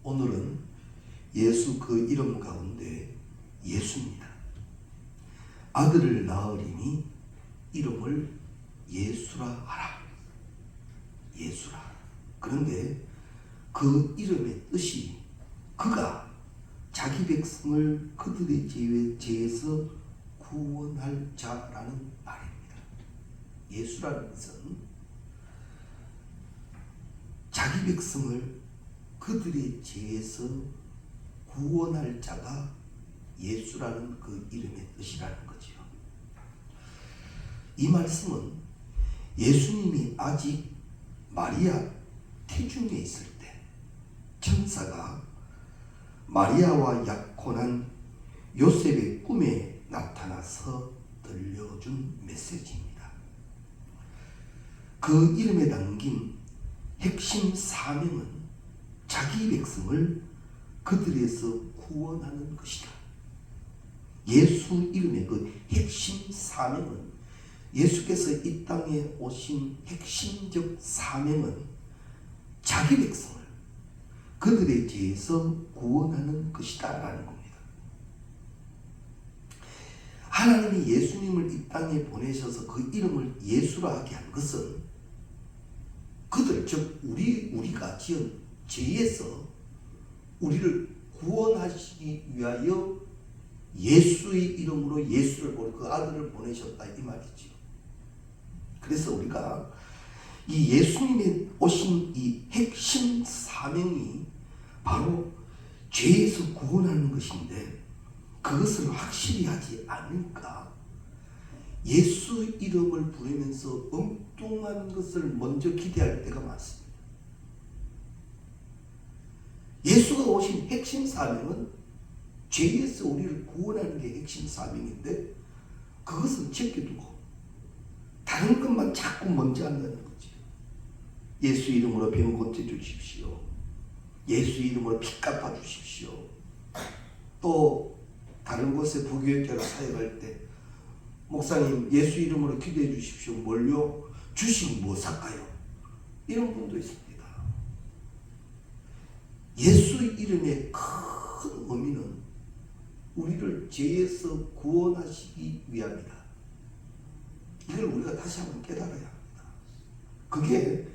오늘은 예수 그 이름 가운데 예수입니다. 아들을 낳으리니 이름을 예수라 하라. 예수라. 그런데 그 이름의 뜻이 그가 자기 백성을 그들의 죄에서 구원할 자라는 말입니다. 예수라는 것은 자기 백성을 그들의 죄에서 구원할 자가 예수라는 그 이름의 뜻이라는 거죠. 이 말씀은 예수님이 아직 마리아 태중에 있을 때 천사가 마리아와 약혼한 요셉의 꿈에 나타나서 들려준 메시지입니다. 그 이름에 담긴 핵심 사명은 자기 백성을 그들에서 구원하는 것이다. 예수 이름의 그 핵심 사명은, 예수께서 이 땅에 오신 핵심적 사명은 자기 백성을 그들의 죄에서 구원하는 것이다 라는 겁니다. 하나님이 예수님을 이 땅에 보내셔서 그 이름을 예수라 하게 한 것은 그들, 즉 우리가 지은 죄에서 우리를 구원하시기 위하여 예수의 이름으로 예수를 보내 그 아들을 보내셨다 이 말이죠. 그래서 우리가 이 예수님이 오신 이 핵심 사명이 바로 죄에서 구원하는 것인데, 그것을 확실히 하지 않으니까 예수 이름을 부르면서 엉뚱한 것을 먼저 기대할 때가 많습니다. 예수가 오신 핵심 사명은 죄에서 우리를 구원하는 게 핵심 사명인데, 그것은 제껴두고 다른 것만 자꾸 먼저 한다는 거죠. 예수 이름으로 병 고쳐주십시오. 예수 이름으로 피 갚아주십시오. 또 다른 곳에 부교육자로 사역할 때 목사님 예수 이름으로 기도해 주십시오. 뭘요? 주식 뭐 살까요? 이런 분도 있습니다. 예수 이름의 큰 의미는 우리를 죄에서 구원하시기 위함이다. 이걸 우리가 다시 한번 깨달아야 합니다. 그게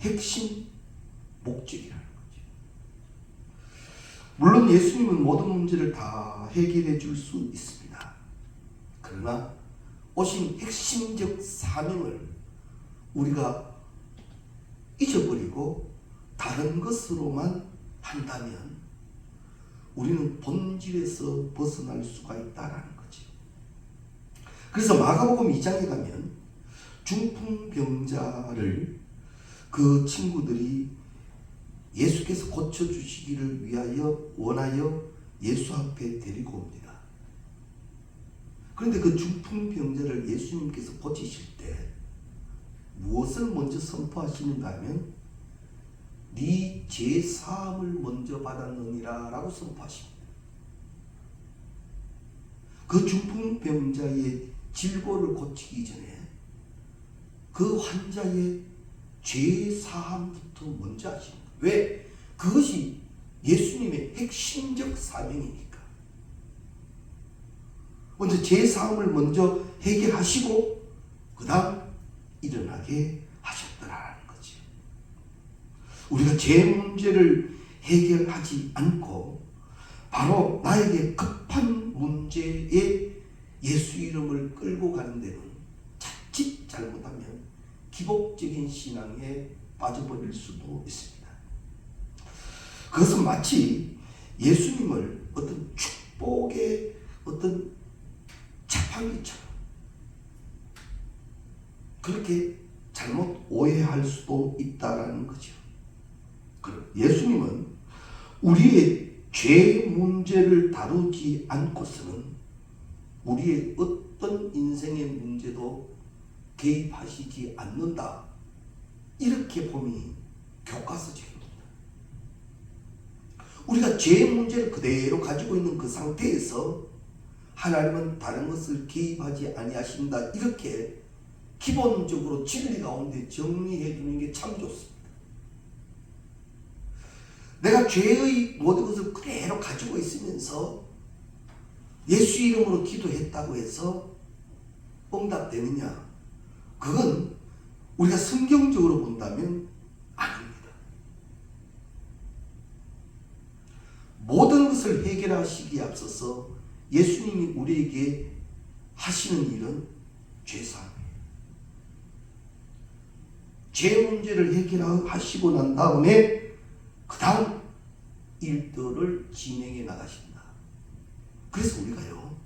핵심 목적이라는 거죠. 물론 예수님은 모든 문제를 다 해결해 줄 수 있습니다. 그러나 오신 핵심적 사명을 우리가 잊어버리고 다른 것으로만 한다면 우리는 본질에서 벗어날 수가 있다라는 거죠. 그래서 마가복음 2장에 가면 중풍병자를 그 친구들이 예수께서 고쳐주시기를 원하여 예수 앞에 데리고 옵니다. 그런데 그 중풍병자를 예수님께서 고치실 때 무엇을 먼저 선포하시는가 하면 네 죄 사함을 먼저 받았느니라 라고 선포하십니다. 그 중풍병자의 질고를 고치기 전에 그 환자의 죄 사함부터 먼저 하시는 거예요. 왜? 그것이 예수님의 핵심적 사명이니까. 먼저 죄 사함을 먼저 해결하시고 그 다음 일어나게 하셨더라는 거죠. 우리가 죄 문제를 해결하지 않고 바로 나에게 급한 문제에 예수 이름을 끌고 가는 데는 자칫 잘못하면 기복적인 신앙에 빠져버릴 수도 있습니다. 그것은 마치 예수님을 어떤 축복의 어떤 자판기처럼 그렇게 잘못 오해할 수도 있다라는 거죠. 예수님은 우리의 죄 문제를 다루지 않고서는 우리의 어떤 인생의 문제도 개입하시지 않는다. 이렇게 봄이 교과서적입니다. 우리가 죄 문제를 그대로 가지고 있는 그 상태에서 하나님은 다른 것을 개입하지 아니하신다. 이렇게 기본적으로 진리 가운데 정리해 주는 게 참 좋습니다. 내가 죄의 모든 것을 그대로 가지고 있으면서 예수 이름으로 기도했다고 해서 응답되느냐? 그건 우리가 성경적으로 본다면 아닙니다. 모든 것을 해결하시기에 앞서서 예수님이 우리에게 하시는 일은 죄사함이에요. 죄 문제를 해결하시고 난 다음에 그 다음 일들을 진행해 나가신다. 그래서 우리가요,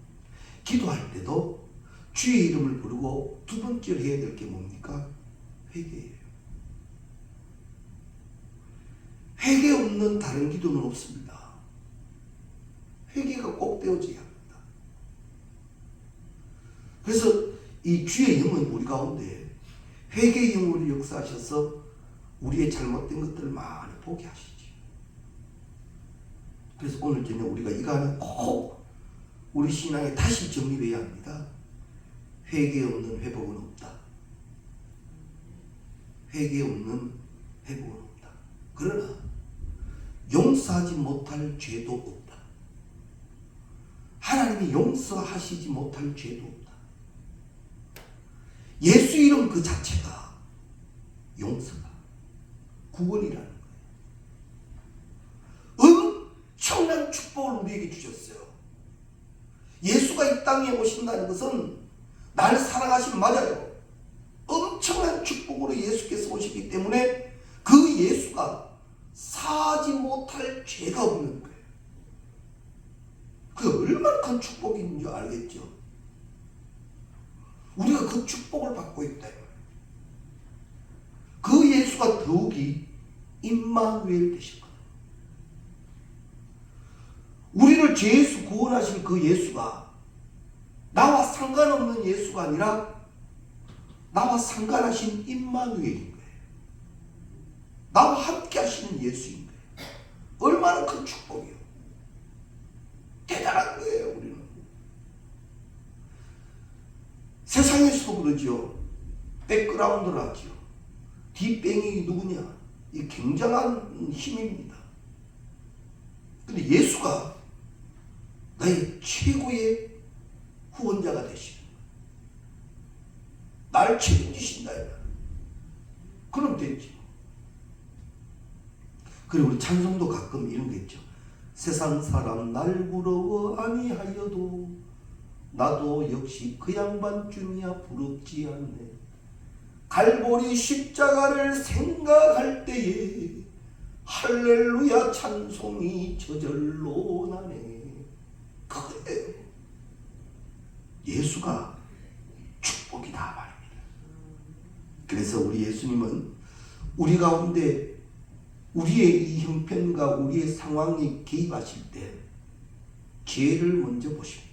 기도할 때도 주의 이름을 부르고 두 번째로 해야 될 게 뭡니까? 회개예요. 회개 없는 다른 기도는 없습니다. 회개가 꼭 되어져야 합니다. 그래서 이 주의 영은 우리 가운데 회개의 영으로 역사하셔서 우리의 잘못된 것들을 많이 보게 하시지. 그래서 오늘 저녁 우리가 이거 하나 꼭 우리 신앙에 다시 정립해야 합니다. 회개 없는 회복은 없다. 회개 없는 회복은 없다. 그러나 용서하지 못할 죄도 없다. 하나님이 용서하시지 못할 죄도 없다. 예수 이름 그 자체가 용서다. 구원이라는 거예요. 엄청난 축복을 우리에게 주셨어요. 예수가 이 땅에 오신다는 것은 날 사랑하신 맞아요. 엄청난 축복으로 예수께서 오시기 때문에 그 예수가 사지 못할 죄가 없는 거예요. 그 얼마나 큰 축복인 줄 알겠죠? 우리가 그 축복을 받고 있다. 그 예수가 더욱이 임마누엘 되셨거든요. 우리를 죄에서 구원하신 그 예수가 나와 상관없는 예수가 아니라 나와 상관하신 임마누엘인 거예요. 나와 함께 하시는 예수인 거예요. 얼마나 큰 축복이요. 대단한 거예요. 우리는 세상에서도 그러죠. 백그라운드라죠. 뒷뱅이 누구냐? 이 굉장한 힘입니다. 근데 예수가 나의 최고의 후원자가 되시는 거예요. 나를 책임지신다. 그럼 됐죠. 그리고 우리 찬송도 가끔 이런 게 있죠. 세상 사람 날 부러워 아니하여도 나도 역시 그 양반쯤이야 부럽지 않네. 갈보리 십자가를 생각할 때에 할렐루야 찬송이 저절로 나네. 그거예요. 예수가 축복이다 말입니다. 그래서 우리 예수님은 우리 가운데 우리의 이 형편과 우리의 상황에 개입하실 때 죄를 먼저 보십니다.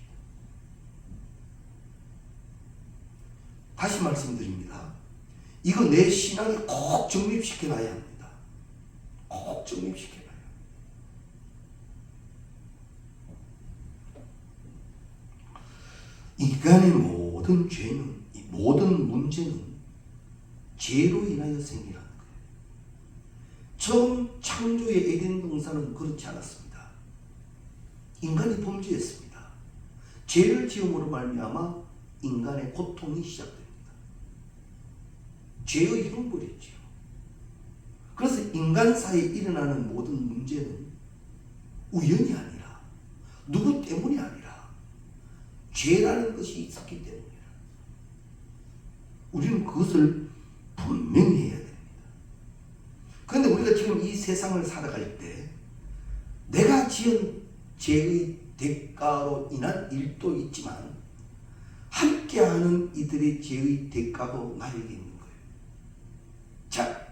다시 말씀드립니다. 이거 내 신앙에 꼭 정립시켜놔야 합니다. 꼭 정립시켜놔야 합니다. 인간의 모든 죄는, 모든 문제는 죄로 인하여 생기라는 거예요. 처음 창조의 에덴 동산은 그렇지 않았습니다. 인간이 범죄했습니다. 죄를 지음으로 말미암아 인간의 고통이 시작됩니다. 죄의 형벌이죠. 그래서 인간사에 일어나는 모든 문제는 우연이 아니라 누구 때문이 아니라 죄라는 것이 있었기 때문이다. 우리는 그것을 분명히 해야 됩니다. 그런데 우리가 지금 이 세상을 살아갈 때 내가 지은 죄의 대가로 인한 일도 있지만 함께하는 이들의 죄의 대가도 나에게 있는 거예요. 자,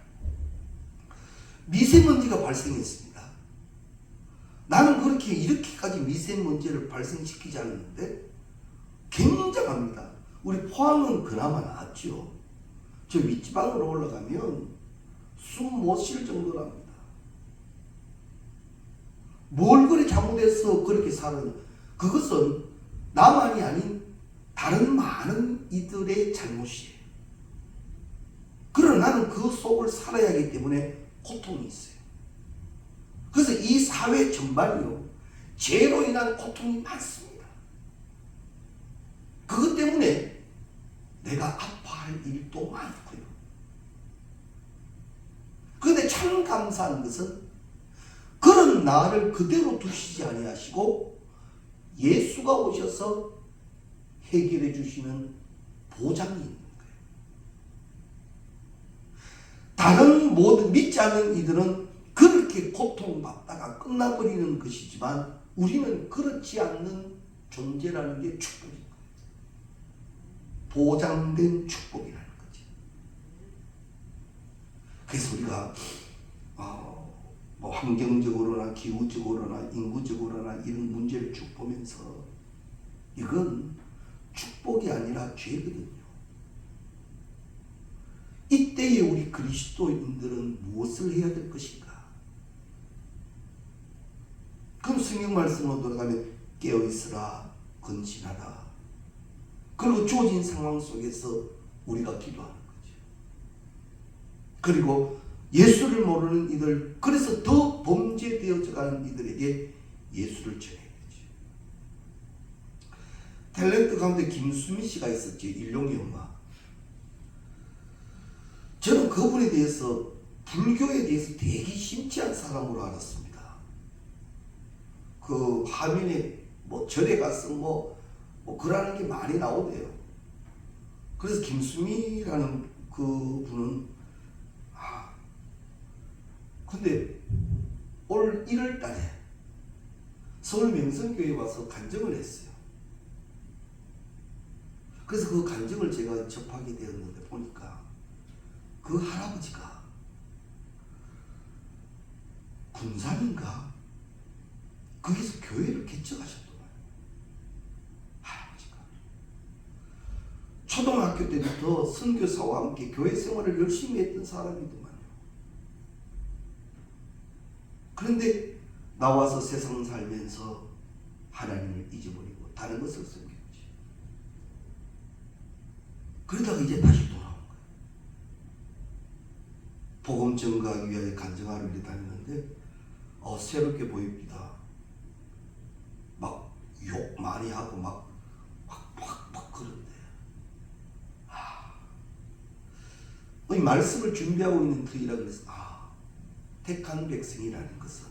미세먼지가 발생했습니다. 나는 그렇게 이렇게까지 미세먼지를 발생시키지 않았는데 굉장합니다. 우리 포항은 그나마 나았죠. 저 윗지방으로 올라가면 숨 못 쉴 정도랍니다. 뭘 그리 잘못해서 그렇게 사는, 그것은 나만이 아닌 다른 많은 이들의 잘못이에요. 그러나 나는 그 속을 살아야 하기 때문에 고통이 있어요. 그래서 이 사회 전반이요, 죄로 인한 고통이 많습니다. 그것 때문에 내가 아파할 일도 많고요. 그런데 참 감사한 것은 그런 나를 그대로 두시지 아니하시고 예수가 오셔서 해결해 주시는 보장이 있는 거예요. 다른 모든 믿지 않는 이들은 그렇게 고통받다가 끝나버리는 것이지만 우리는 그렇지 않는 존재라는 게 축복인 거예요. 보장된 축복이라는 거지. 그래서 우리가 뭐 환경적으로나 기후적으로나 인구적으로나 이런 문제를 쭉 보면서 이건 축복이 아니라 죄거든요. 이때에 우리 그리스도인들은 무엇을 해야 될 것인가? 그럼 성경 말씀으로 돌아가면 깨어있으라, 근신하라. 그리고 주어진 상황 속에서 우리가 기도하는 거죠. 그리고 예수를 모르는 이들, 그래서 더 범죄되어져 가는 이들에게 예수를 전해야 되죠. 탤런트 가운데 김수미 씨가 있었죠. 일용이 엄마. 저는 그분에 대해서, 불교에 대해서 되게 심취한 사람으로 알았습니다. 그 화면에 뭐 절에 가서 뭐 그러는 게 많이 나오대요. 그래서 김수미라는 그 분은 근데 올 1월 달에 서울 명성교회에 와서 간증을 했어요. 그래서 그 간증을 제가 접하게 되었는데 보니까 그 할아버지가 군산인가 거기서 교회를 개척하셨더라고요. 할아버지가 초등학교 때부터 선교사와 함께 교회 생활을 열심히 했던 사람이더만요. 그런데 나와서 세상 살면서 하나님을 잊어버리고 다른 것을 섬겼지. 그러다가 이제 다시 돌아온 거예요. 복음 전가하기 위하여 간증하러 다니는데 새롭게 보입니다. 막 욕 많이 하고 막 그런데 이 말씀을 준비하고 있는 터이라 그래서 택한 백성이라는 것은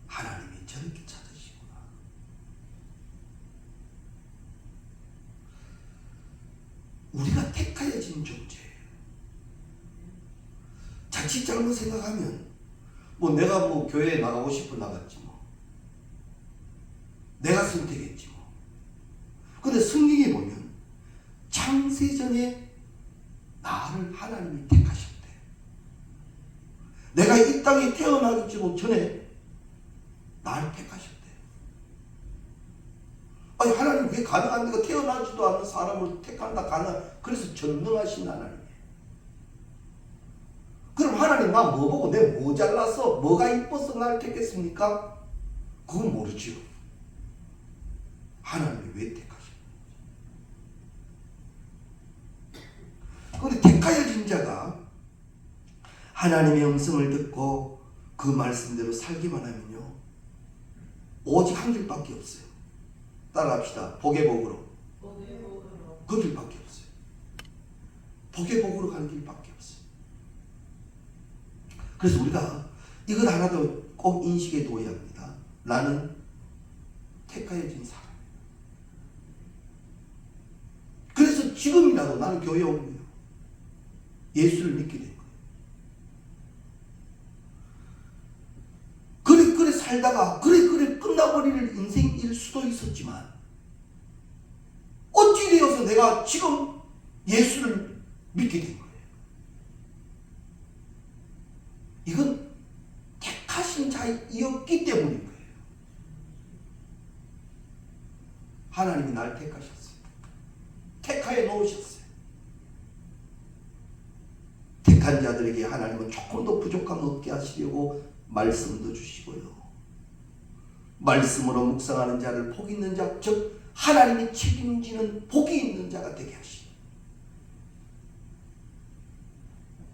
하나님이 저렇게 찾으시구나. 우리가 택하여진 존재예요. 자칫 잘못 생각하면 내가 교회에 나가고 싶어 나갔지 내가 선택했지 근데 성경에 보면 창세전에 나를 하나님이 택하셨대. 내가 이 땅에 태어나기 전에 나를 택하셨대. 아니 하나님 그게 가능한 데가 태어나지도 않은 사람을 택한다 가능? 그래서 전능하신 하나님이에요. 그럼 하나님 나 뭐 보고 내가 뭐 잘나서 뭐가 이뻐서 나를 택했습니까? 그건 모르죠. 하나님이 왜 택하셨는지. 그런데 택하여진 자가 하나님의 음성을 듣고 그 말씀대로 살기만 하면요 오직 한 길밖에 없어요. 따라합시다. 복의 복으로. 그 길밖에 없어요. 복의 복으로 가는 길밖에 없어요. 그래서 우리가 이것 하나도 꼭 인식해 둬야 합니다. 나는 택하여진 사람. 그래서 지금이라도 나는 교회에 온 거예요. 예수를 믿게 된 거예요. 그래 살다가 그래 끝나버릴 인생일 수도 있었지만 어찌 되어서 내가 지금 예수를 믿게 된 거예요. 이건 택하신 자이었기 때문인 거예요. 하나님이 날 택하셨어요. 택하여 놓으셨어요. 택한 자들에게 하나님은 조금 더 부족함 없게 하시려고 말씀도 주시고요. 말씀으로 묵상하는 자를 복 있는 자, 즉 하나님이 책임지는 복이 있는 자가 되게 하시고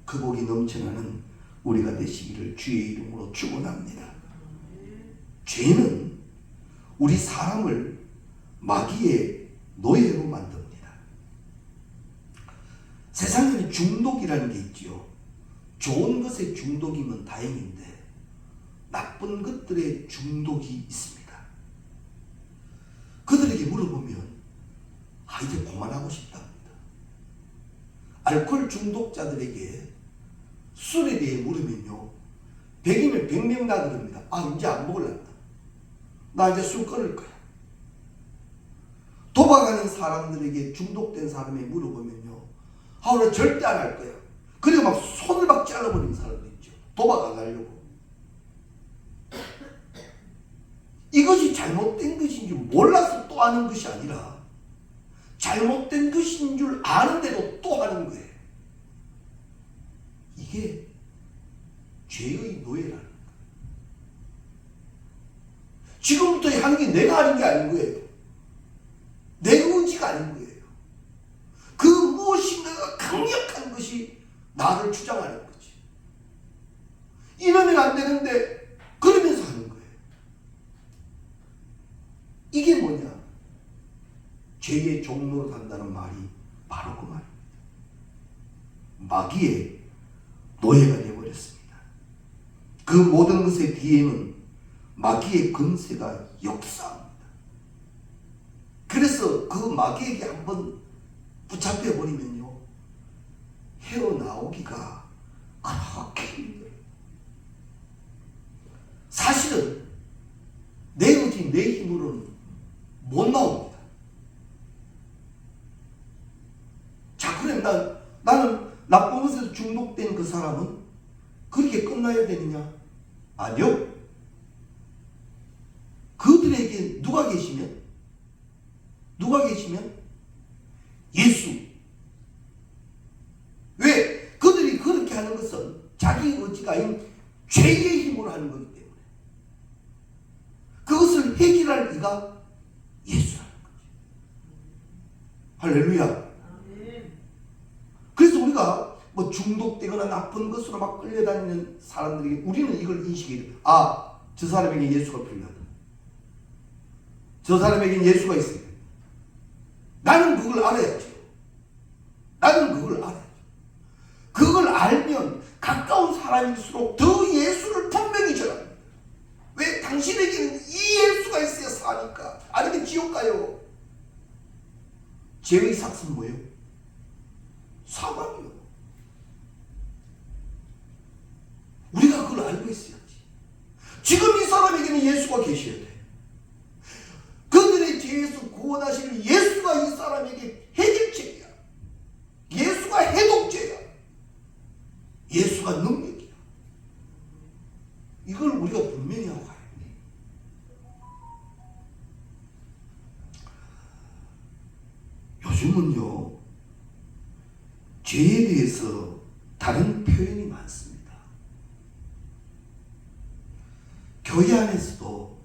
그 복이 넘쳐나는 우리가 되시기를 주의 이름으로 축원합니다. 죄는 우리 사람을 마귀의 노예로 만듭니다. 세상에는 중독이라는 게 있죠. 좋은 것에 중독이면 다행인데 나쁜 것들에 중독이 있습니다. 그들에게 물어보면 이제 그만하고 싶답니다. 알코올 중독자들에게 술에 대해 물으면요, 100이면 100명 다 그럽니다. 이제 안 먹을란다. 나 이제 술 끊을 거야. 도박하는 사람들에게, 중독된 사람에게 물어보면요, 나 절대 안 할 거야. 그리고 막 손을 막 잘라버리는 사람도 있죠. 도박 안 하려고. 이것이 잘못된 것인 줄 몰라서 또 하는 것이 아니라 잘못된 것인 줄 아는데도 또 하는 거예요. 이게 죄의 노예라는 거예요. 지금부터 하는 게 내가 하는 게 아닌 거예요. 내 의지가 아닌 거예요. 그 무엇인가가 강력한 것이 나를 주장하는 거지. 이러면 안 되는데 그러면서 하는 거예요. 이게 뭐냐? 죄의 종로로 산다는 말이 바로 그 말입니다. 마귀의 노예가 되어버렸습니다. 그 모든 것의 뒤에는 마귀의 권세가 역사합니다. 그래서 그 마귀에게 한번 붙잡혀 버리면요, 헤어나오기가 그렇게 힘들어요. 사실은 내 의지, 내 힘으로는 못 나옵니다. 자, 그럼 나는 나쁜 것에서 중독된 그 사람은 그렇게 끝나야 되느냐? 아니요. 그들에게 누가 계시면 예수. 왜? 그들이 그렇게 하는 것은 자기 의지가 아닌 죄의 힘으로 하는 거기 때문에 그것을 해결할 이가 예수라는 거죠. 할렐루야. 그래서 우리가 뭐 중독되거나 나쁜 것으로 막 끌려다니는 사람들에게 우리는 이걸 인식해야 돼요. 저 사람에게 예수가 필요하다. 저 사람에게는 예수가 있어요. 나는 그걸 알아야죠. 그걸 알면 가까운 사람일수록 더 예수를 분명히 전합니다. 왜? 당신에게는 이 예수가 있어야 사니까. 아니면 지옥 가요. 죄의 삭은 뭐예요? 사망이요. 우리가 그걸 알고 있어야지. 지금 이 사람에게는 예수가 계셔야 돼. 그들의 죄에서 구원하실 예수가 이 사람에게 해결책이야. 예수가 해독제야. 예수가 능력이야. 이걸 우리가 분명히 하고 가야 돼. 요즘은요, 죄에 대해서 다른 표현이 많습니다. 교회 안에서도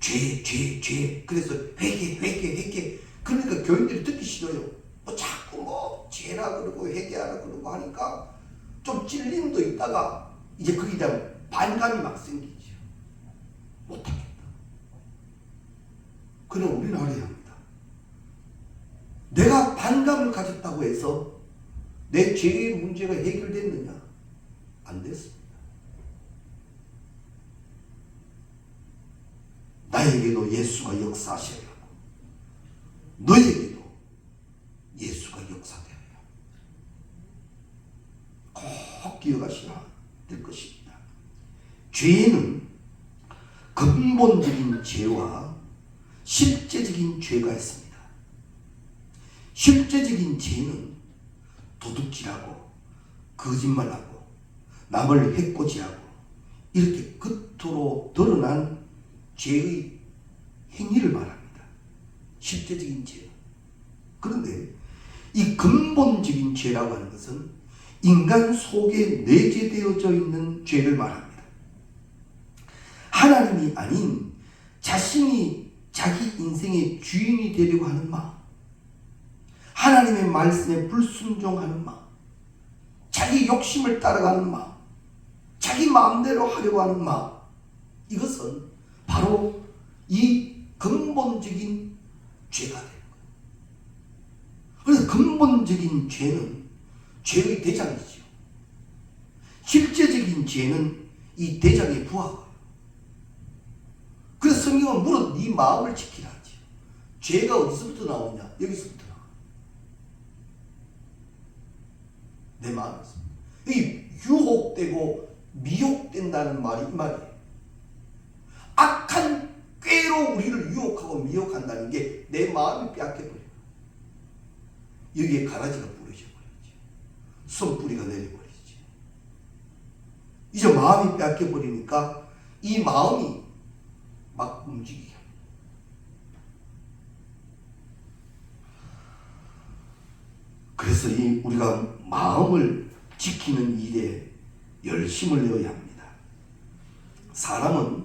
죄. 그래서 회개. 그러니까 교인들이 듣기 싫어요. 자꾸 죄라 그러고 회개하라 그러고 하니까 좀 찔림도 있다가 이제 거기에 대한 반감이 막 생기죠. 못하겠다. 그럼 우리는 알아야 합니다. 내가 반감을 가졌다고 해서 내 죄의 문제가 해결됐느냐? 안 됐습니다. 나에게도 예수가 역사하셔야 하고 너에게도 예수가 역사되어야 꼭 기억하셔야 될 것입니다. 죄는 근본적인 죄와 실제적인 죄가 있습니다. 실제적인 죄는 도둑질하고 거짓말하고 남을 해코지하고 이렇게 겉으로 드러난 죄의 행위를 말합니다. 실제적인 죄. 그런데 이 근본적인 죄라고 하는 것은 인간 속에 내재되어져 있는 죄를 말합니다. 하나님이 아닌 자신이 자기 인생의 주인이 되려고 하는 마음, 하나님의 말씀에 불순종하는 마음, 자기 욕심을 따라가는 마음, 자기 마음대로 하려고 하는 마음, 이것은 바로 이 근본적인 죄가 되는 거예요. 그래서 근본적인 죄는 죄의 대장이죠. 실제적인 죄는 이 대장에 부하거든요. 그래서 성경은 물어 네 마음을 지키라 하지. 죄가 어디서부터 나오냐? 여기서부터 나와. 내 마음에서. 이 유혹되고 미혹된다는 말이 이 말이에요. 악한 꾀로 우리를 유혹하고 미혹한다는 게 내 마음이 빼앗겨버려요. 여기에 가라지가 부러져버리지. 손뿌리가 내려버리지. 이제 마음이 빼앗겨버리니까 이 마음이 막 움직이게 합니다. 그래서 이 우리가 마음을 지키는 일에 열심을 내어야 합니다. 사람은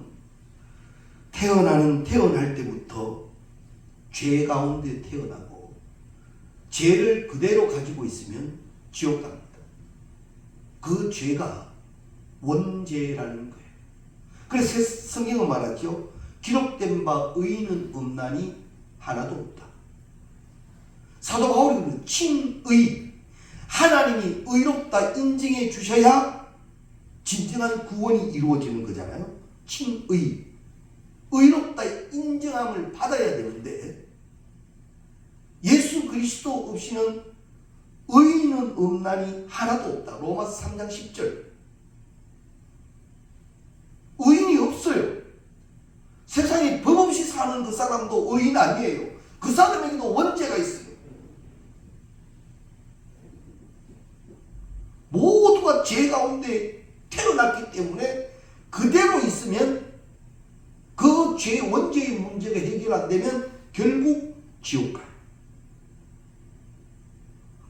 태어날 때부터 죄 가운데 태어나고 죄를 그대로 가지고 있으면 지옥 갑니다. 그 죄가 원죄라는 거예요. 그래서 성경은 말하죠. 기록된 바 의인은 없나니 하나도 없다. 사도 바울이 칭의, 하나님이 의롭다 인정해 주셔야 진정한 구원이 이루어지는 거잖아요. 칭의, 의롭다 인정함을 받아야 되는데 예수 그리스도 없이는 의인은 없나니 하나도 없다. 로마서 3장 10절. 의인이 없어요. 세상에 법 없이 사는 그 사람도 의인 아니에요. 그 사람에게도 원죄가 있어요. 모두가 죄 가운데 태어났기 때문에 그대로 있으면 그 죄 원죄의 문제가 해결 안 되면 결국 지옥 가요.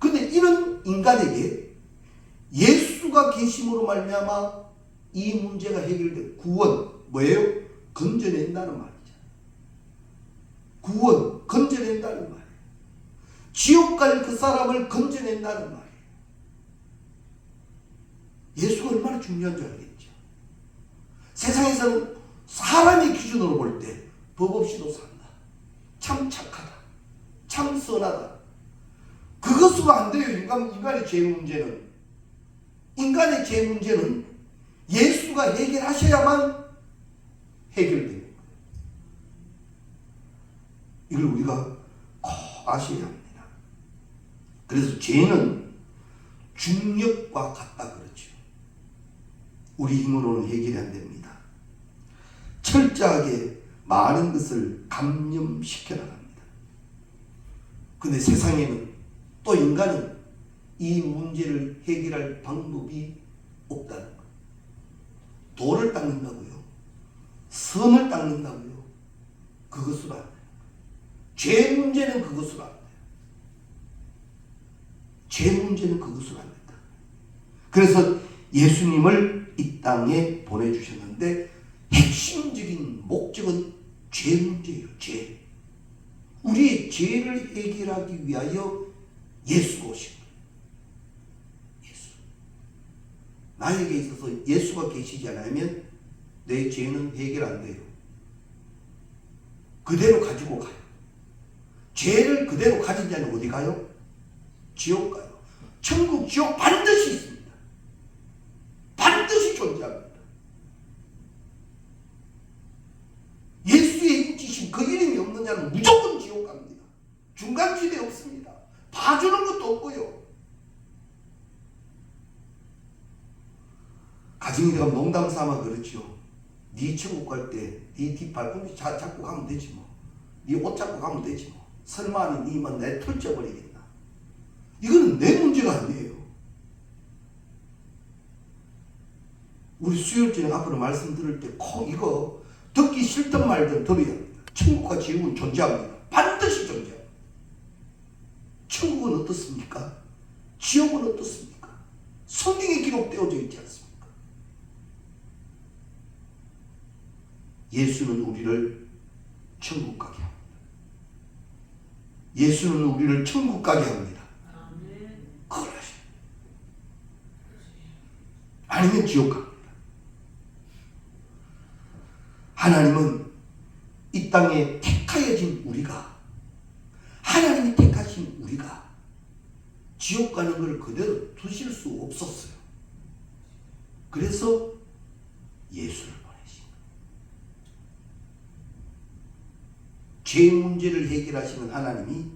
근데 이런 인간에게 예수가 계심으로 말미암아 이 문제가 해결된 구원, 뭐예요? 건져낸다는 말이죠. 구원, 건져낸다는 말이에요. 지옥 갈 그 사람을 건져낸다는 말이에요. 예수가 얼마나 중요한 줄 알겠죠. 세상에서는 사람의 기준으로 볼 때 법 없이도 산다. 참 착하다. 참 선하다. 그것으로 안 돼요. 인간의 죄 문제는. 인간의 죄 문제는 예수가 해결하셔야만 해결돼요. 이걸 우리가 꼭 아셔야 합니다. 그래서 죄는 중력과 같다 그러죠. 우리 힘으로는 해결이 안 됩니다. 철저하게 많은 것을 감염시켜 나갑니다. 근데 세상에는 또 인간은 이 문제를 해결할 방법이 없다는 거예요. 돌을 닦는다고요? 선을 닦는다고요? 그것으로 안 돼요. 죄 문제는 그것으로 안 돼요. 죄 문제는 그것으로 안 된다. 그래서 예수님을 이 땅에 보내주셨는데 핵심적인 목적은 죄 문제예요. 죄. 우리의 죄를 해결하기 위하여 예수가 오신 거예요. 예수. 나에게 있어서 예수가 계시지 않으면 내 죄는 해결 안 돼요. 그대로 가지고 가요. 죄를 그대로 가진 자는 어디 가요? 지옥 가요. 천국, 지옥 반드시 있습니다. 반드시 존재합니다. 예수의 인지심 그 이름이 없는 자는 무조건 지옥 갑니다. 중간지대 없습니다. 봐주는 것도 없고요. 가정이가 농담 삼아 그렇죠. 네 천국 갈 때 네 뒷발꿈치 잡고 가면 되지 뭐. 네 옷 잡고 가면 되지 뭐. 설마 니만 내 털쳐버리겠나. 이거는 내 문제가 아니에요. 우리 수요일전에 앞으로 말씀 들을 때 꼭 이거 듣기 싫던 말들 들어야 합니다. 천국과 지옥은 존재합니다. 반드시 존재합니다. 천국은 어떻습니까? 지옥은 어떻습니까? 성경에 기록되어져 있지 않습니까? 예수는 우리를 천국 가게 합니다. 예수는 우리를 천국 가게 합니다. 그걸 하십니다. 아니면 지옥 갑니다. 하나님은 이 땅에 택하여진 우리가, 하나님이 택하신 우리가 지옥 가는 걸 그대로 두실 수 없었어요. 그래서 예수를 보내신 거예요. 죄 문제를 해결하시는 하나님이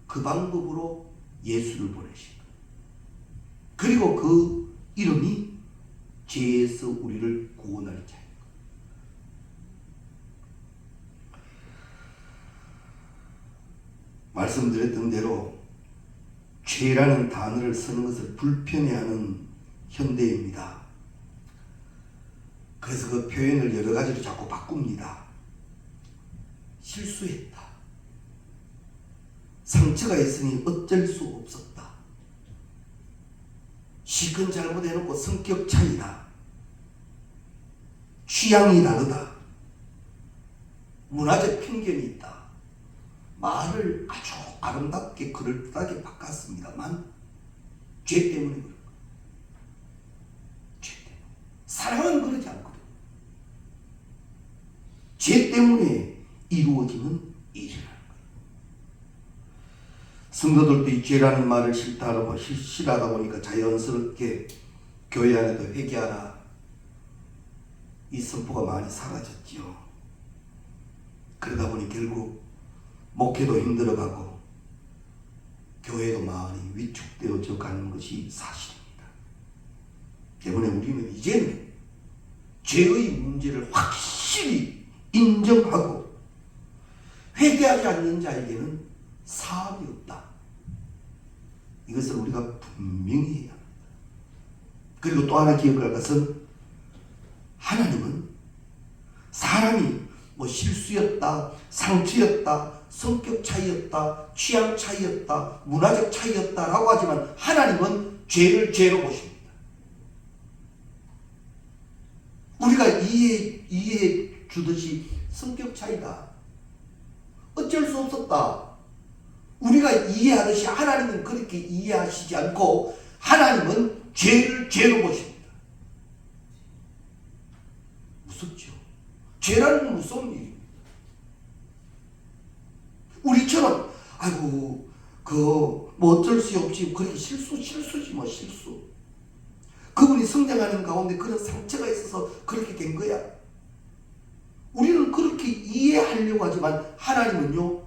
그 방법으로 예수를 보내신 거예요. 그리고 그 이름이 죄에서 우리를 구원할 자예요. 말씀드렸던 대로 죄라는 단어를 쓰는 것을 불편해하는 현대입니다. 그래서 그 표현을 여러 가지로 자꾸 바꿉니다. 실수했다. 상처가 있으니 어쩔 수 없었다. 실컷 잘못해놓고 성격 차이다. 취향이 다르다. 문화적 편견이 있다. 말을 아주 아름답게 그럴듯하게 바꿨습니다만 죄 때문에 그런 거예요. 죄 때문에. 사랑은 그러지 않거든. 죄 때문에 이루어지는 일이라는 거예요. 성도들도 이 죄라는 말을 싫어하다 보니까 자연스럽게 교회 안에도 회개하라, 이 선포가 많이 사라졌지요. 그러다 보니 결국 목회도 힘들어가고 교회도 많이 위축되어져 가는 것이 사실입니다. 때문에 우리는 이제는 죄의 문제를 확실히 인정하고 회개하지 않는 자에게는 사함이 없다. 이것을 우리가 분명히 해야 합니다. 그리고 또 하나 기억할 것은 하나님은 사람이 실수였다, 상처였다, 성격 차이였다, 취향 차이였다, 문화적 차이였다라고 하지만 하나님은 죄를 죄로 보십니다. 우리가 이해해 주듯이 성격 차이다, 어쩔 수 없었다, 우리가 이해하듯이 하나님은 그렇게 이해하시지 않고 하나님은 죄를 죄로 보십니다. 무섭죠? 죄라는 건 무서운 일입니다. 우리처럼 아이고 어쩔 수 없지, 그렇게 실수지 실수. 그분이 성장하는 가운데 그런 상처가 있어서 그렇게 된 거야. 우리는 그렇게 이해하려고 하지만 하나님은요,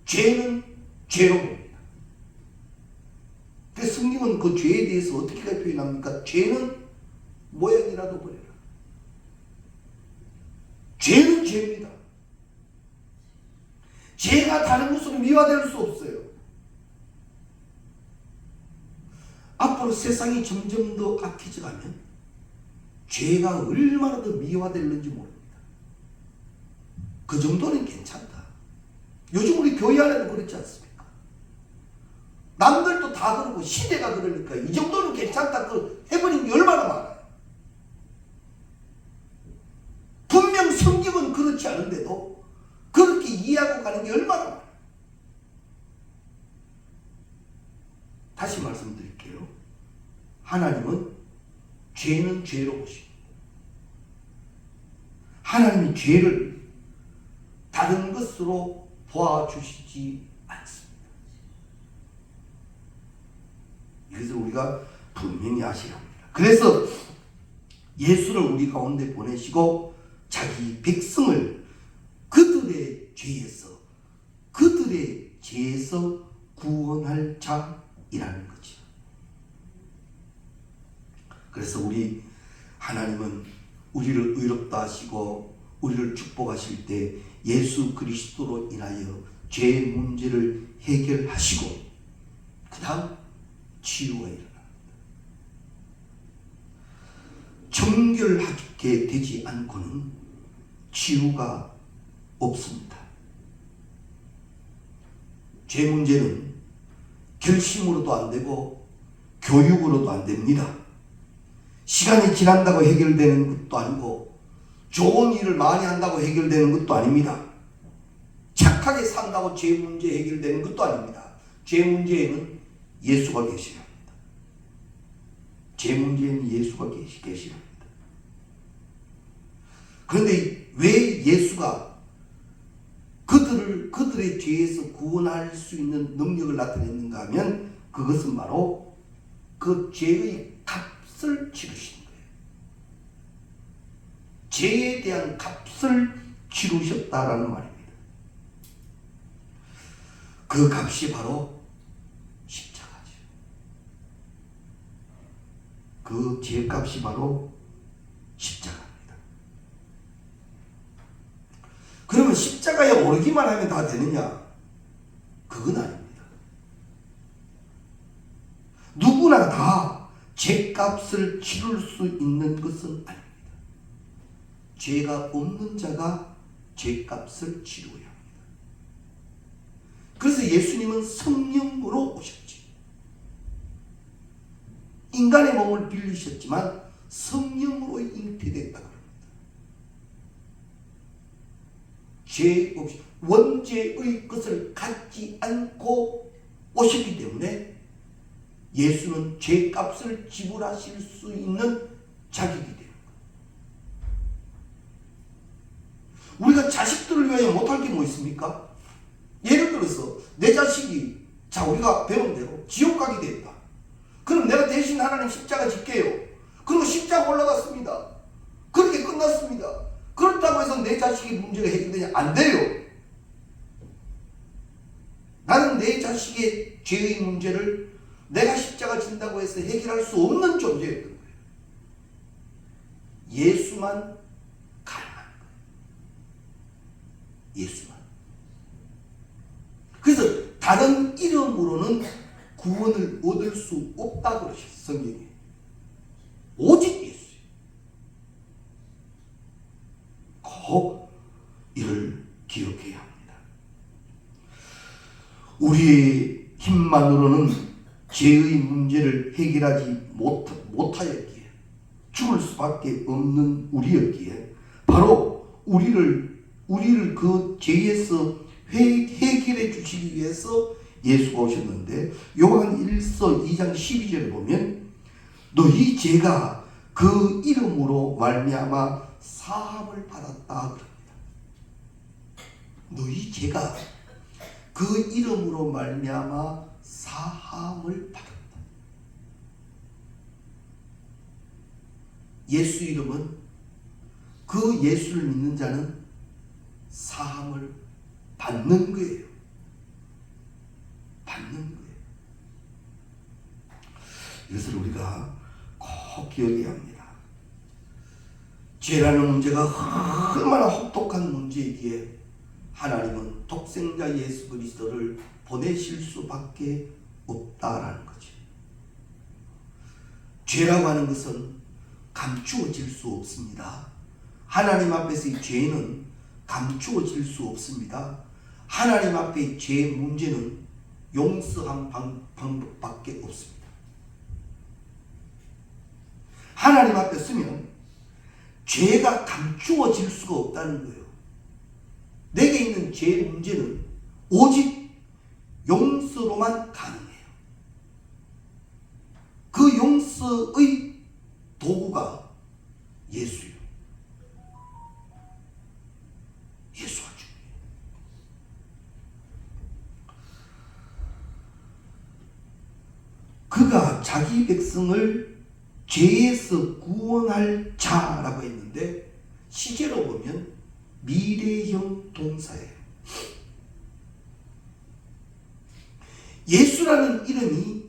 죄는 죄로 봅니다. 그래서 성경은 그 죄에 대해서 어떻게 표현합니까? 죄는 모양이라도 버려라. 죄는 죄입니다. 죄가 다른 것으로 미화될 수 없어요. 앞으로 세상이 점점 더 악해져 가면 죄가 얼마나 더 미화될는지 모릅니다. 그 정도는 괜찮다. 요즘 우리 교회 안에도 그렇지 않습니까? 남들도 다 그러고 시대가 그러니까 이 정도는 괜찮다 해버린 게 얼마나 많아요. 분명 성경은 그렇지 않은데도 그렇게 이해하고 가는 게 얼마나 많아요. 다시 말씀드릴게요. 하나님은 죄는 죄로 보십니다. 하나님이 죄를 다른 것으로 보아주시지 않습니다. 이것을 우리가 분명히 아셔야 합니다. 그래서 예수를 우리 가운데 보내시고 자기 백성을 그들의 죄에서 구원할 자이라는 거죠. 그래서 우리 하나님은 우리를 의롭다 하시고 우리를 축복하실 때 예수 그리스도로 인하여 죄 문제를 해결하시고 그 다음 치유가 일어납니다. 정결하게 되지 않고는 치유가 없습니다. 죄 문제는 결심으로도 안 되고 교육으로도 안 됩니다. 시간이 지난다고 해결되는 것도 아니고 좋은 일을 많이 한다고 해결되는 것도 아닙니다. 착하게 산다고 죄 문제 해결되는 것도 아닙니다. 죄 문제에는 예수가 계셔야 합니다. 죄 문제에는 예수가 계셔야 합니다. 그런데 왜 예수가 그들의 죄에서 구원할 수 있는 능력을 나타냈는가 하면 그것은 바로 그 죄의 값을 치르신 거예요. 죄에 대한 값을 치르셨다라는 말입니다. 그 값이 바로 십자가죠. 그 죄값이 바로 십자가입니다. 그러면 십자가에 오르기만 하면 다 되느냐? 그건 아닙니다. 누구나 다 죄값을 치를 수 있는 것은 아닙니다. 죄가 없는 자가 죄값을 치루어야 합니다. 그래서 예수님은 성령으로 오셨지. 인간의 몸을 빌리셨지만 성령으로 잉태됐다고 합니다. 죄 없이 원죄의 것을 갖지 않고 오셨기 때문에 예수는 죄값을 지불하실 수 있는 자격이 됩니다. 우리가 자식들을 위하여 못할 게 뭐 있습니까? 예를 들어서 내 자식이 우리가 배운 대로 지옥 가게 됐다. 그럼 내가 대신 하나님 십자가 질게요. 그리고 십자가 올라갔습니다. 그렇게 끝났습니다. 그렇다고 해서 내 자식의 문제가 해결되냐? 안 돼요. 나는 내 자식의 죄의 문제를 내가 십자가 진다고 해서 해결할 수 없는 존재였던 거예요. 예수만 가능한 거예요. 예수만. 그래서 다른 이름으로는 구원을 얻을 수 없다고 그러셨어요. 성경에. 오직 예수. 꼭 이를 기억해야 합니다. 우리의 힘만으로는 죄의 문제를 해결하지 못하였기에 죽을 수밖에 없는 우리였기에 바로 우리를 그 죄에서 해결해 주시기 위해서 예수가 오셨는데 요한 1서 2장 12절에 보면 너희 죄가 그 이름으로 말미암아 사함을 받았다 그럽니다. 너희 죄가 그 이름으로 말미암아 사함을 받았다. 예수 이름은 그 예수를 믿는 자는 사함을 받는 거예요. 받는 거예요. 이것을 우리가 꼭 기억해야 합니다. 죄라는 문제가 얼마나 혹독한 문제이기에 하나님은 독생자 예수 그리스도를 보내실 수밖에 없다라는 거죠. 죄라고 하는 것은 감추어질 수 없습니다. 하나님 앞에서의 죄는 감추어질 수 없습니다. 하나님 앞의 죄 문제는 용서한 방법밖에 없습니다. 하나님 앞에 서면 죄가 감추어질 수가 없다는 거예요. 내게 있는 죄 문제는 오직 용서로만 가능해요. 그 용서의 도구가 예수예요. 예수가 중요해요. 그가 자기 백성을 죄에서 구원할 자라고 했는데 시제로 보면 미래형 동사예요. 예수라는 이름이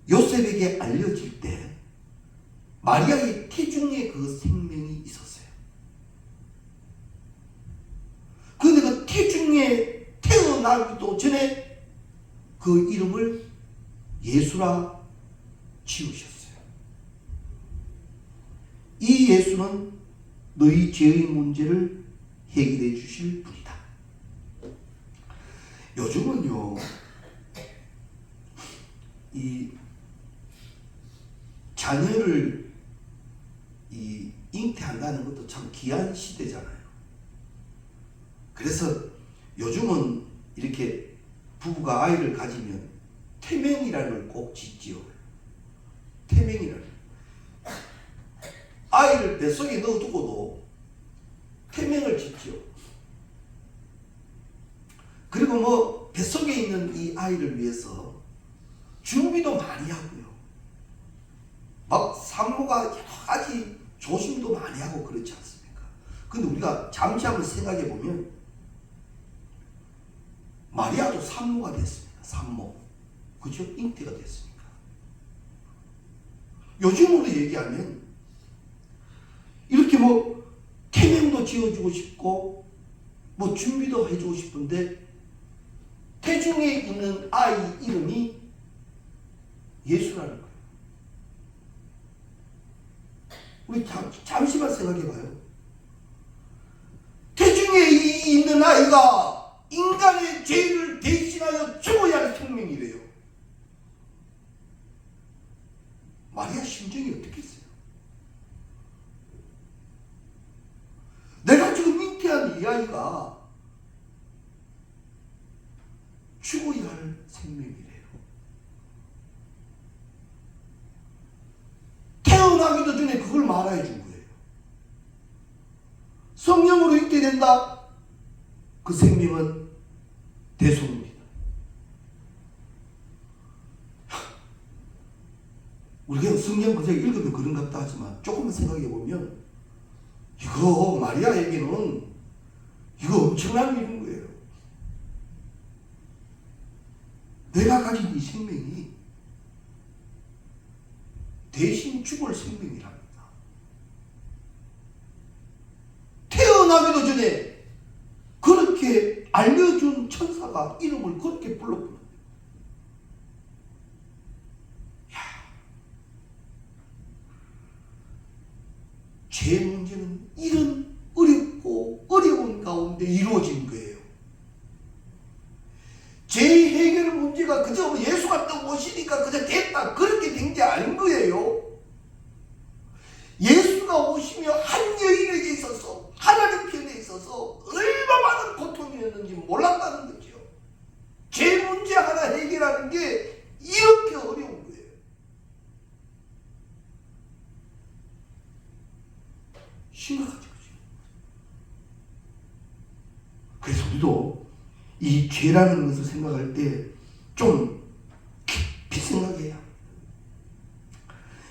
요셉에게 알려질 때 마리아의 태중에 그 생명이 있었어요. 그런데 그 태중에 태어나기도 전에 그 이름을 예수라 지으셨어요. 이 예수는 너희 죄의 문제를 해결해 주실 분이다. 요즘은요, 이 자녀를 잉태한다는 것도 참 귀한 시대잖아요. 그래서 요즘은 이렇게 부부가 아이를 가지면 태명이라는 걸 꼭 짓지요. 태명이라는. 아이를 뱃속에 넣어두고도 그리고 뭐 뱃속에 있는 이 아이를 위해서 준비도 많이 하고요. 막 산모가 여러 가지 조심도 많이 하고 그렇지 않습니까? 근데 우리가 잠시 한번 생각해 보면 마리아도 산모가 됐습니다. 산모. 그죠? 잉태가 됐습니까? 요즘으로 얘기하면 이렇게 뭐 태명도 지어주고 싶고 뭐 준비도 해주고 싶은데 태중에 있는 아이 이름이 예수라는 거예요. 우리 잠시만 생각해 봐요. 태중에 있는 아이가 인간의 죄를 대신하여 죽어야 할 생명이래요. 마리아 심정이 어떻겠어요? 내가 지금 잉태한 이 아이가 죽어야 할 생명이래요. 태어나기도 전에 그걸 말해 준 거예요. 성령으로 잉태된다. 그 생명은 대속입니다. 우리가 성경 그저 읽으면 그런 것 같다 하지만 조금만 생각해 보면 이거 마리아에게는 이거 엄청난 일인 거예요. 내가 가진 이 생명이 대신 죽을 생명이랍니다. 태어나기도 전에 그렇게 알려준 천사가 이름을 그렇게 불렀구나. 죄 문제는 이런 어렵고 어려운 가운데 이루어진 거예요. 죄 해결 문제가 그저 예수가 또 오시니까 그저 됐다 그렇게 된 게 아닌 거예요. 예수가 오시며 한 여인에게 있어서 하나님 편에 있어서 얼마나 많은 고통이었는지 몰랐다는 거죠. 죄 문제 하나 해결하는 게 이렇게 어려운 거예요. 심각하죠. 그래서 우리도 이 죄라는 것을 생각할 때 좀 깊이 생각해야 합니다.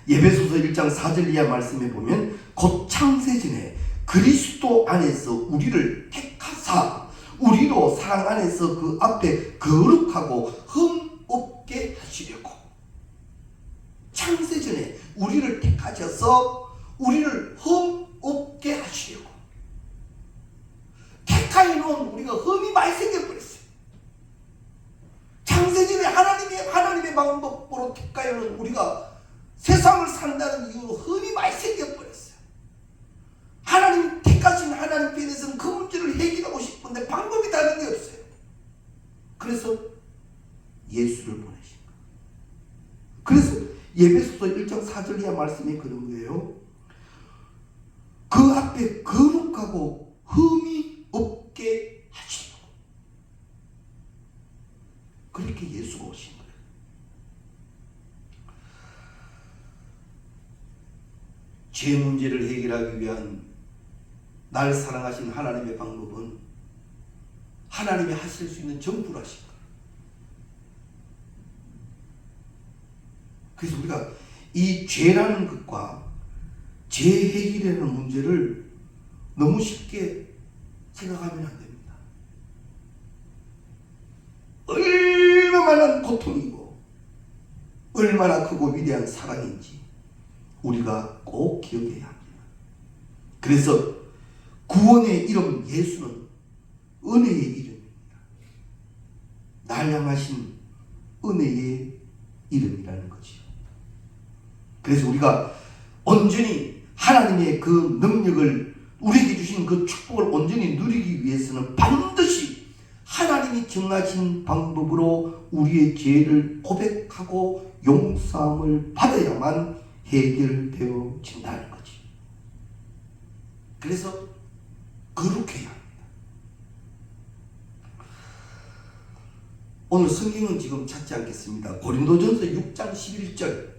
예배소서 1장 4절 이하 말씀에 보면 곧 창세전에 그리스도 안에서 우리를 택하사 우리로 사랑 안에서 그 앞에 거룩하고 흠 없게 하시려고. 창세전에 우리를 택하셔서 우리를 흠 없게 하시려고. 택하여놓은 우리가 흠이 많이 생겨버렸어요. 창세전에 하나님의 방법으로 택하여놓은 우리가 세상을 산다는 이유로 흠이 많이 생겨버렸어요. 하나님 택하신 하나님 편에서는 그 문제를 해결하고 싶은데 방법이 다른 게 없어요. 그래서 예수를 보내신 거예요. 그래서 예배소서 1장 4절 이하 말씀이 그런 거예요. 그 앞에 거룩하고 흠이 없게 하시려고. 그렇게 예수가 오신 거예요. 죄 문제를 해결하기 위한 날 사랑하신 하나님의 방법은 하나님이 하실 수 있는 전부를 하신 거예요. 그래서 우리가 이 죄라는 것과 죄 해결이라는 문제를 너무 쉽게 생각하면 안 됩니다. 얼마나 고통이고 얼마나 크고 위대한 사랑인지 우리가 꼭 기억해야 합니다. 그래서 구원의 이름 예수는 은혜의 이름입니다. 날 향하신 은혜의 이름이라는 거지요. 그래서 우리가 온전히 하나님의 그 능력을 우리에게 주신 그 축복을 온전히 누리기 위해서는 반드시 하나님이 정하신 방법으로 우리의 죄를 고백하고 용서함을 받아야만 해결되어진다는 거지. 그래서 거룩해야 합니다. 오늘 성경은 지금 찾지 않겠습니다. 고린도전서 6장 11절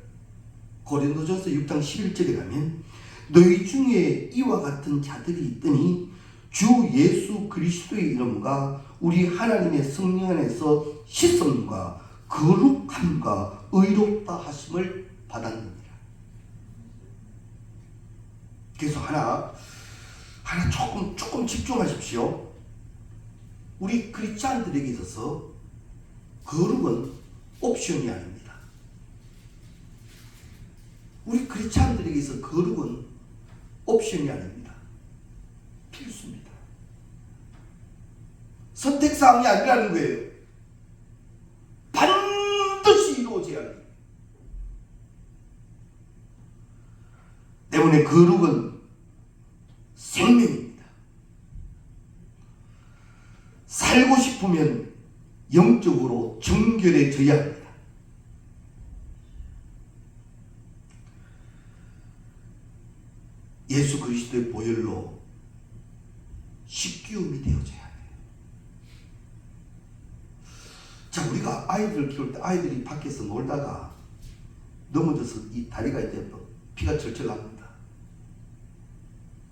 고린도전서 6장 11절에 가면 너희 중에 이와 같은 자들이 있더니 주 예수 그리스도의 이름과 우리 하나님의 성령 안에서 씻음과 거룩함과 의롭다 하심을 받았느니라. 그래서 하나 조금 집중하십시오. 우리 크리스찬들에게 있어서 거룩은 옵션이 아닙니다. 우리 크리스찬들에게 있어서 거룩은 옵션이 아닙니다. 필수입니다. 선택사항이 아니라는 거예요. 반드시 이루어져야 합니다. 때문에 거룩은 생명입니다. 살고 싶으면 영적으로 정결해져야 합니다. 예수 그리스도의 보혈로 십기움이 되어져야 돼요. 자, 우리가 아이들을 키울 때 아이들이 밖에서 놀다가 넘어져서 이 다리가 이제 피가 철철 납니다.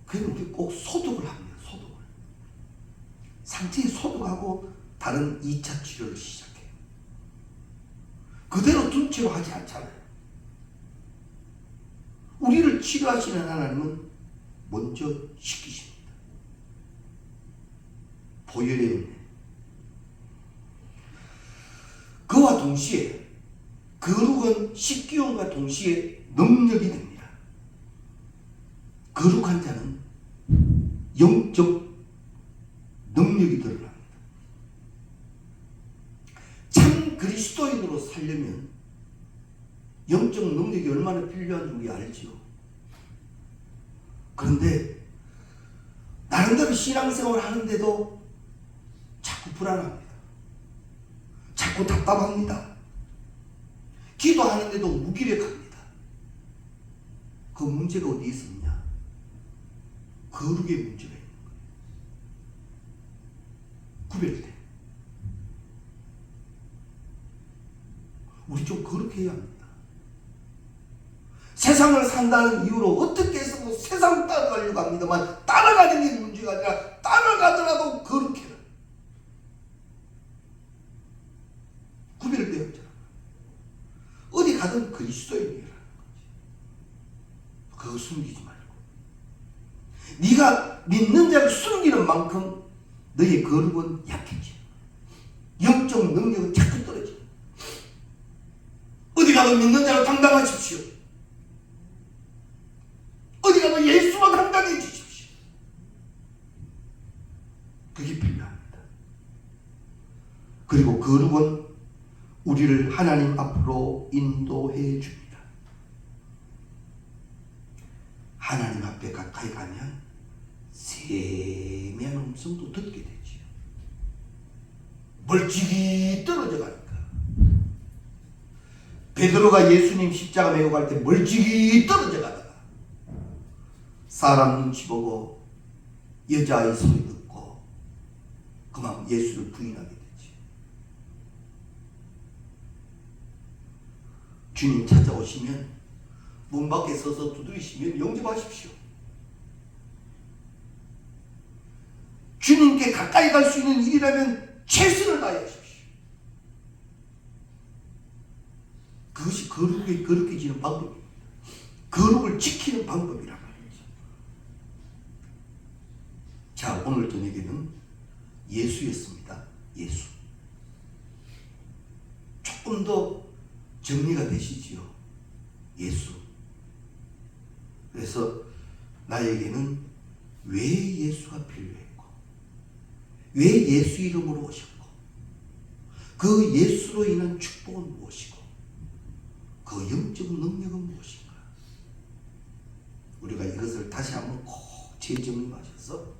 그러면 우리 꼭 소독을 합니다. 소독을. 상처에 소독하고 다른 2차 치료를 시작해요. 그대로 둔 채로 하지 않잖아요. 우리를 치료하시는 하나님은 먼저 시키십니다. 보혈의 은혜. 그와 동시에 거룩은 십기움과 동시에 능력이 됩니다. 거룩한 자는 영적 능력이 드러납니다. 참 그리스도인으로 살려면 영적 능력이 얼마나 필요한지 우리 알지요. 그런데 나름대로 신앙생활을 하는데도 자꾸 불안합니다. 자꾸 답답합니다. 기도하는데도 무기력합니다. 그 문제가 어디 있었냐? 거룩의 문제가 있는 거예요. 구별돼. 우리 좀 거룩해야 합니다. 세상을 산다는 이유로 어떻게 해서 세상 따라가려고 합니다만 따라가는 게 문제가 아니라 따라가더라도 거룩해라. 구별되어 있잖아. 어디 가든 그리스도인이라는 거지. 그거 숨기지 말고. 네가 믿는 자를 숨기는 만큼 너의 거룩은 약해져. 영적 능력은 자꾸 떨어져. 어디 가든 믿는 자로 당당하십시오. 어디 가든 예수만 당당해지십시오. 그게 필요합니다. 그리고 거룩은 우리를 하나님 앞으로 인도해 줍니다. 하나님 앞에 가까이 가면 세미한 음성도 듣게 되지요. 멀찍이 떨어져 가니까. 베드로가 예수님 십자가 메고 갈 때 멀찍이 떨어져 가다가 사람 눈치 보고 여자아이 소리 듣고 그만 예수를 부인하게 되지. 주님 찾아오시면 문 밖에 서서 두드리시면 영접하십시오. 주님께 가까이 갈 수 있는 일이라면 최선을 다하십시오. 그것이 거룩해지는 방법입니다. 거룩을 지키는 방법이란 말이죠. 자, 오늘 저녁에는 예수였습니다. 예수. 조금 더 정리가 되시지요. 예수. 그래서 나에게는 왜 예수가 필요했고, 왜 예수 이름으로 오셨고, 그 예수로 인한 축복은 무엇이고, 그 영적 능력은 무엇인가? 우리가 이것을 다시 한번 꼭 재정립하셔서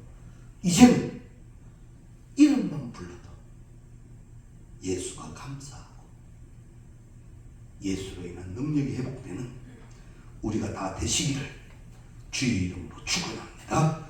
이제는 이름만 불러도 예수가 감사하고 예수로 인한 능력이 회복되는 우리가 다 되시기를 주의 이름으로 축원합니다.